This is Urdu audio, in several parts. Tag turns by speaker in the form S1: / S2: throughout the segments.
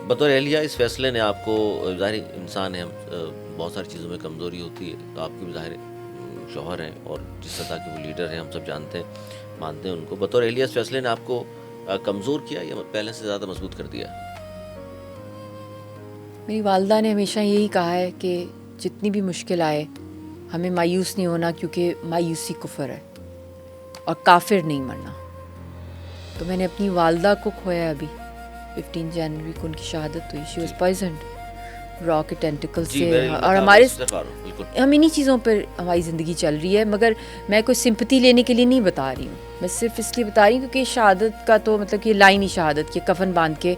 S1: بطور اہلیہ اس فیصلے نے آپ کو، ظاہر انسان ہے، بہت ساری چیزوں میں کمزوری ہوتی ہے، تو آپ کی بھی ظاہر شوہر ہیں اور جس سطح کے وہ لیڈر ہیں ہم سب جانتے ہیں، مانتے ہیں ان کو، بطور اہلیہ اس فیصلے نے آپ کو کمزور کیا یا پہلے سے زیادہ مضبوط کر دیا؟
S2: میری والدہ نے ہمیشہ یہی کہا ہے کہ جتنی بھی مشکل آئے ہمیں مایوس نہیں ہونا، کیونکہ مایوسی کفر ہے اور کافر نہیں مرنا. تو میں نے اپنی والدہ کو کھویا ابھی 15 جنوری کو، ان کی شہادت ہوئی. شی واز پوائزنڈ را کے ٹینٹیکل سے. اور ہمارے ہم انہی چیزوں پر ہماری زندگی چل رہی ہے، مگر میں کوئی سمپتی لینے کے لیے نہیں بتا رہی ہوں، میں صرف اس لیے بتا رہی ہوں کیونکہ شہادت کا تو مطلب کہ لائن ہی شہادت کی، کفن باندھ کے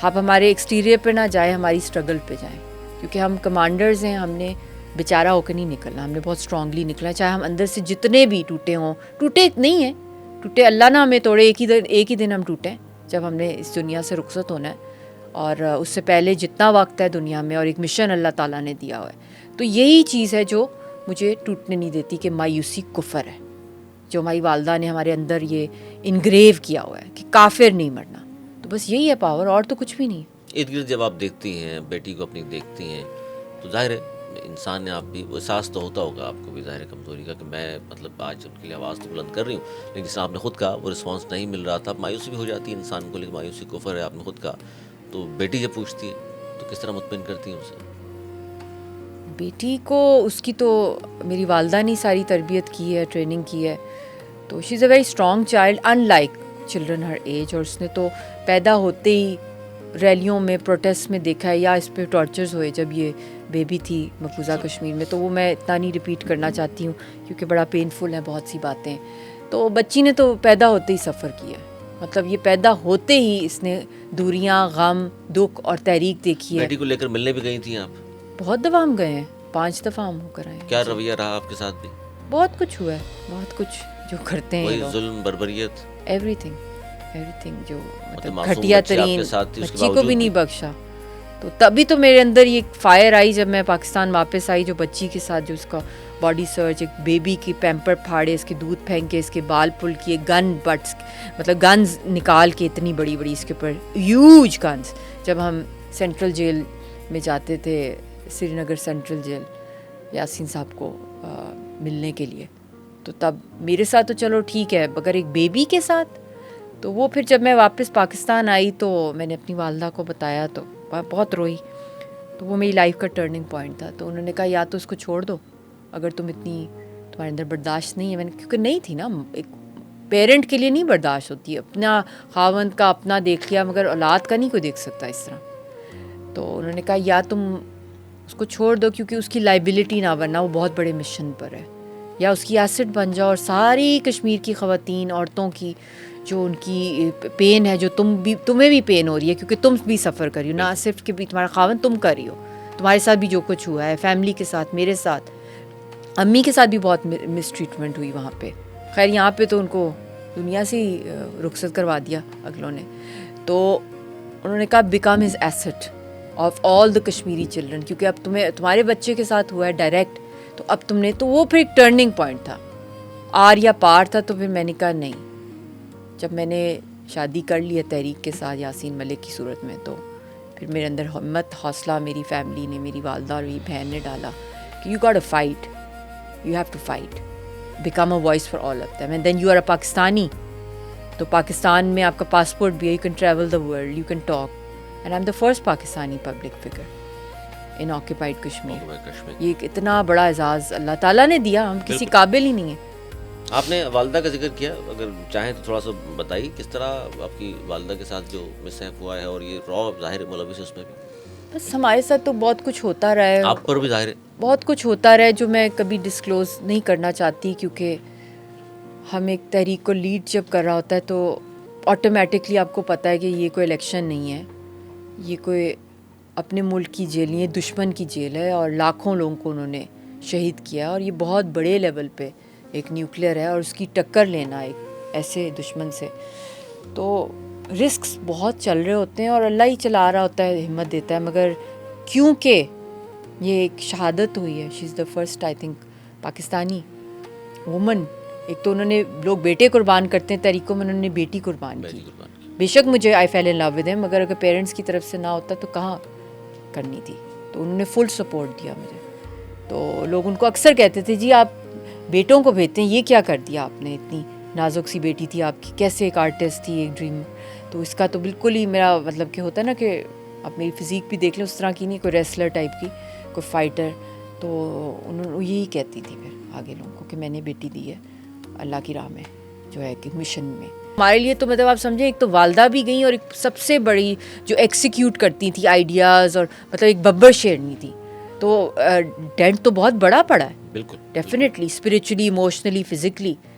S2: آپ ہمارے ایکسٹیریئر پہ نہ جائیں، ہماری اسٹرگل پہ جائیں، کیونکہ ہم کمانڈرز ہیں. ہم نے بیچارہ ہو کے نہیں نکلنا، ہم نے بہت اسٹرانگلی نکلنا، چاہے ہم اندر سے جتنے بھی ٹوٹے ہوں. ٹوٹے نہیں ہیں، ٹوٹے اللہ نہ ہمیں توڑے، ایک ہی دن ہم ٹوٹیں جب ہم نے اس دنیا سے رخصت ہونا ہے، اور اس سے پہلے جتنا وقت ہے دنیا میں، اور ایک مشن اللہ تعالیٰ نے دیا ہوا ہے. تو یہی چیز ہے جو مجھے ٹوٹنے نہیں دیتی کہ مایوسی کفر ہے، جو ہماری والدہ نے ہمارے اندر یہ انگریو کیا ہوا ہے کہ کافر نہیں مرنا. تو بس یہی ہے پاور، اور تو کچھ بھی نہیں.
S1: ارد گرد جب آپ دیکھتی ہیں، بیٹی کو اپنی دیکھتی ہیں، تو ظاہر ہے انسان نے آپ بھی وہ احساس تو ہوتا ہوگا آپ کو بھی ظاہر کمزوری کا، کہ میں مطلب آج ان کے لیے آواز تو بلند کر رہی ہوں، لیکن جس آپ نے خود کہا وہ رسپانس نہیں مل رہا تھا. مایوسی بھی ہو جاتی ہے انسان کو، لیکن مایوسی کفر ہے آپ نے خود کہا. تو بیٹی جب پوچھتی ہے تو کس طرح مطمئن کرتی ہیں اسے؟
S2: بیٹی کو اس کی تو میری والدہ نے ساری تربیت کی ہے، ٹریننگ کی ہے. تو she is a very strong child in like children her age. اور اس نے تو پیدا ہوتے ہی ریلیوں میں، پروٹیسٹ میں دیکھا ہے، یا اس پہ ٹارچرز ہوئے جب یہ بیبی تھی مقبوضہ کشمیر میں. تو وہ میں اتنا نہیں ریپیٹ کرنا چاہتی ہوں کیونکہ بڑا پینفل ہے بہت سی باتیں. تو بچی نے تو پیدا ہوتے ہی سفر کیا، مطلب یہ پیدا ہوتے ہی اس نے دوریاں، غم، دکھ اور تحریک دیکھی ہے.
S1: بیٹی کو لے کر ملنے بھی گئی تھیں آپ؟
S2: بہت دفعہ ہم گئے ہیں، 5 دفعہ ہم ہو کر آئے ہیں.
S1: کیا رویہ رہا آپ کے ساتھ بھی؟
S2: بہت کچھ ہوا ہے، بہت کچھ جو کرتے ہیں
S1: وہی ظلم، بربریت،
S2: ایوری تھنگ جو مطلب گھٹیا ترین. بچی کو بھی نہیں بخشا. تو تبھی تو میرے اندر یہ فائر آئی جب میں پاکستان واپس آئی، جو بچی کے ساتھ جو اس کا باڈی سرچ، ایک بیبی کی پیمپر پھاڑے، اس کے دودھ پھینکے، اس کے بال پل کیے، گن بٹس مطلب گنز نکال کے اتنی بڑی بڑی اس کے اوپر ہیوج گنز. جب ہم سینٹرل جیل میں جاتے تھے، سری نگر سینٹرل جیل، یاسین صاحب کو ملنے کے لیے، تو تب میرے ساتھ تو چلو ٹھیک ہے، مگر ایک بیبی کے ساتھ. تو وہ پھر جب میں واپس پاکستان آئی تو میں نے اپنی والدہ کو بتایا تو بہت روئی. تو وہ میری لائف کا ٹرننگ پوائنٹ تھا. تو انہوں نے کہا یا تو اس کو چھوڑ دو اگر تمہارے اندر برداشت نہیں ہے. میں نے کیونکہ نہیں تھی نا، ایک پیرنٹ کے لیے نہیں برداشت ہوتی، اپنا خاوند کا اپنا دیکھ لیا مگر اولاد کا نہیں کوئی دیکھ سکتا اس طرح. تو انہوں نے کہا یا تم اس کو چھوڑ دو کیونکہ اس کی لائبلٹی نہ بننا، وہ بہت بڑے مشن پر ہے، یا اس کی ایسٹ بن جاؤ اور ساری کشمیر کی خواتین، عورتوں کی جو ان کی پین ہے، جو تمہیں بھی پین ہو رہی ہے کیونکہ تم بھی سفر کر رہی ہو، نہ صرف کہ بھی تمہارا خاوند تم کر رہی ہو، تمہارے ساتھ بھی جو کچھ ہوا ہے، فیملی کے ساتھ، میرے ساتھ، امی کے ساتھ بھی بہت مس ٹریٹمنٹ ہوئی وہاں پہ. خیر یہاں پہ تو ان کو دنیا سے ہی رخصت کروا دیا اگلوں نے. تو انہوں نے کہا became his east of all the Kashmiri children, کیونکہ اب تمہارے بچے کے ساتھ ہوا ہے ڈائریکٹ، تو اب تم نے، تو وہ پھر ایک ٹرننگ پوائنٹ تھا، آر یا پار تھا. تو پھر میں نے کہا نہیں، جب میں نے شادی کر لی ہے تحریک کے ساتھ یاسین ملک کی صورت میں، تو پھر میرے اندر ہمت، حوصلہ میری فیملی نے، میری والدہ اور میری بہن نے ڈالا کہ you got a fight, you have to fight, become a voice for all of them, and then you are a Pakistani. تو پاکستان میں آپ کا پاسپورٹ بھی ہے، you can travel the world, you can talk, and I am the first Pakistani public figure in occupied Kashmir. یہ ایک اتنا بڑا اعزاز اللہ تعالیٰ نے دیا، ہم کسی قابل ہی نہیں ہیں.
S1: آپ نے والدہ کا ذکر کیا، اگر چاہیں تو تھوڑا سا بتائیے کس طرح آپ کی والدہ کے ساتھ جو مس ہیپ ہوا ہے، اور یہ را ظاہر ملوث ہے اس میں بھی.
S2: بس ہمارے ساتھ تو بہت کچھ ہوتا رہا ہے،
S1: آپ پر بھی ظاہر ہے
S2: بہت کچھ ہوتا رہا ہے جو میں کبھی ڈسکلوز نہیں کرنا چاہتی، کیونکہ ہم ایک تحریک کو لیڈ جب کر رہا ہوتا ہے تو آٹومیٹکلی آپ کو پتہ ہے کہ یہ کوئی الیکشن نہیں ہے، یہ کوئی اپنے ملک کی جیل نہیں ہے، دشمن کی جیل ہے، اور لاکھوں لوگوں کو انہوں نے شہید کیا، اور یہ بہت بڑے لیول پہ ایک نیوکلیئر ہے، اور اس کی ٹکر لینا ایک ایسے دشمن سے، تو رسکس بہت چل رہے ہوتے ہیں، اور اللہ ہی چلا رہا ہوتا ہے، ہمت دیتا ہے. مگر کیونکہ یہ ایک شہادت ہوئی ہے، she is the first I think Pakistani woman. ایک تو انہوں نے، لوگ بیٹے قربان کرتے ہیں تحریکوں میں، انہوں نے بیٹی قربان کی، بے شک مجھے آئی فیل ان لو ود ہم، مگر اگر پیرنٹس کی طرف سے نہ ہوتا تو کہاں کرنی تھی. تو انہوں نے فل سپورٹ دیا مجھے. تو لوگ ان کو اکثر کہتے تھے جی آپ بیٹوں کو بھیجتے ہیں، یہ کیا کر دیا آپ نے، اتنی نازک سی بیٹی تھی آپ کی، کیسے ایک آرٹسٹ تھی، ایک ڈریم. تو اس کا تو بالکل ہی میرا مطلب کہ ہوتا ہے نا کہ آپ میری فزیک بھی دیکھ لیں اس طرح کی نہیں، کوئی ریسلر ٹائپ کی، کوئی فائٹر. تو انہوں یہی کہتی تھی پھر آگے لوگوں کو کہ میں نے بیٹی دی ہے اللہ کی راہ میں، جو ہے کہ مشن میں. ہمارے لیے تو مطلب آپ سمجھیں ایک تو والدہ بھی گئیں اور ایک سب سے بڑی جو ایکسیکیوٹ کرتی تھی آئیڈیاز، اور مطلب ایک ببر شیرنی تھی. تو ڈینٹ تو بہت بڑا پڑا ہے
S1: بالکل
S2: ڈیفینیٹلی، اسپریچولی، ایموشنلی، فزیکلی.